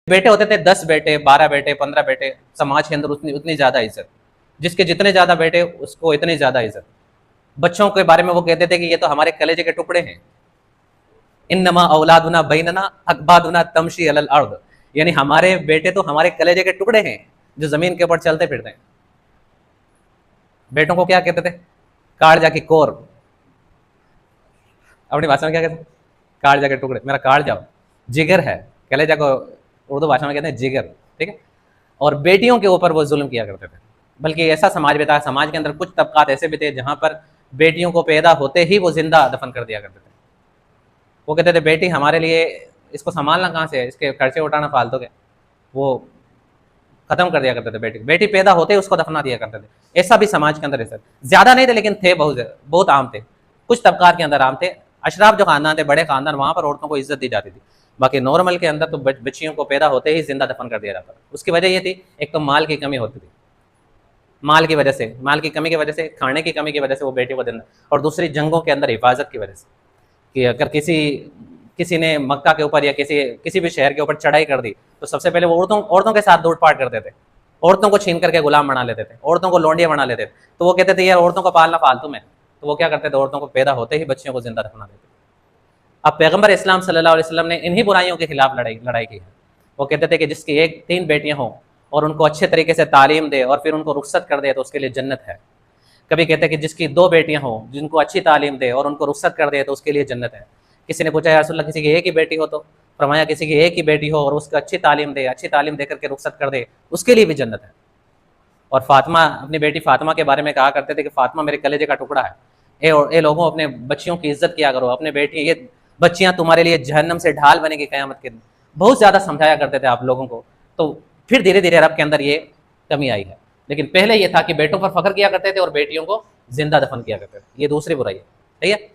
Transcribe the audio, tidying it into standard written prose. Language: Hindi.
बेटे होते थे 10 बेटे, 12 बेटे, 15 बेटे, समाज के अंदर उतनी उतनी ज़्यादा इज्जत। जिसके जितने ज़्यादा बेटे उसको इतनी ज़्यादा इज्जत। बच्चों के बारे में वो कहते थे कि ये तो हमारे कलेजे के टुकड़े हैं। इन्नमा औलादुना बैनना अकबादुना तमशी अलल अर्द, यानी हमारे बेटे तो हमारे कलेजे के टुकड़े हैं जो ज़मीन के ऊपर चलते फिरते हैं। बेटों को क्या कहते थे? कालजा की कोर। अपनी भाषा में क्या कहते हैं? कालजा के टुकड़े, मेरा कालजा जिगर है। कलेजा को उर्दू भाषा में कहते हैं जिगर, ठीक है। और बेटियों के ऊपर वो जुल्म किया करते थे। बल्कि ऐसा समाज भी था, समाज के अंदर कुछ तबकात ऐसे भी थे जहां पर बेटियों को पैदा होते ही वो जिंदा दफन कर दिया करते थे। वो कहते थे बेटी हमारे लिए, इसको संभालना कहाँ से है, इसके खर्चे उठाना फालतू के, वो खत्म कर दिया करते थे। बेटी बेटी पैदा होते ही उसको दफना दिया करते थे। ऐसा भी समाज के अंदर ऐसा ज्यादा नहीं थे, लेकिन थे बहुत बहुत आम थे। कुछ तबकात के अंदर आम थे। अशराफ जो खानदान थे, बड़े खानदान, वहां पर औरतों को इज्जत दी जाती थी। बाकी नॉर्मल के अंदर तो बच्चियों को पैदा होते ही जिंदा दफन कर दिया जाता था। उसकी वजह ये थी, एक तो माल की कमी होती थी, माल की वजह से, माल की कमी की वजह से, खाने की कमी की वजह से वो बेटी को देना, और दूसरी जंगों के अंदर हिफाजत की वजह से कि अगर किसी ने मक्का के ऊपर या किसी भी शहर के ऊपर चढ़ाई कर दी तो सबसे पहले वो औरतों के साथ लूटपाट करते थे। औरतों को छीन करके गुलाम बना लेते थे, औरतों को लौंडिया बना लेते थे। तो वो कहते थे यार औरतों को पालना फालतू में, तो वो क्या करते थे, औरतों को पैदा होते ही बच्चियों को जिंदा दफना देते। अब पैगंबर इस्लाम सल्लल्लाहु अलैहि वसल्लम ने इन्हीं बुराइयों के खिलाफ लड़ाई की है। वो कहते थे कि जिसकी 3 बेटियां हों और उनको अच्छे तरीके से तालीम दे और फिर उनको रुखसत कर दे तो उसके लिए जन्नत है। कभी कहते हैं कि जिसकी 2 बेटियां हों, जिनको अच्छी तालीम दे और उनको रुखसत कर दे तो उसके लिए जन्नत है। किसी ने पूछा या रसूलल्लाह किसी की एक ही बेटी हो, तो फरमाया किसी की एक ही बेटी हो और उसको अच्छी तालीम दे करके रुखसत कर दे, उसके लिए भी जन्नत है। और फातिमा, अपनी बेटी फातिमा के बारे में कहा करते थे कि फातिमा मेरे कलेजे का टुकड़ा है। ए लोगों, अपने बच्चियों की इज्जत किया करो, अपने बेटी, ये बच्चियां तुम्हारे लिए जहन्नम से ढाल बनेगी क़यामत के दिन। बहुत ज़्यादा समझाया करते थे आप लोगों को। तो फिर धीरे धीरे अरब के अंदर ये कमी आई है। लेकिन पहले ये था कि बेटों पर फख्र किया करते थे और बेटियों को जिंदा दफन किया करते थे। ये दूसरी बुराई है, ठीक है।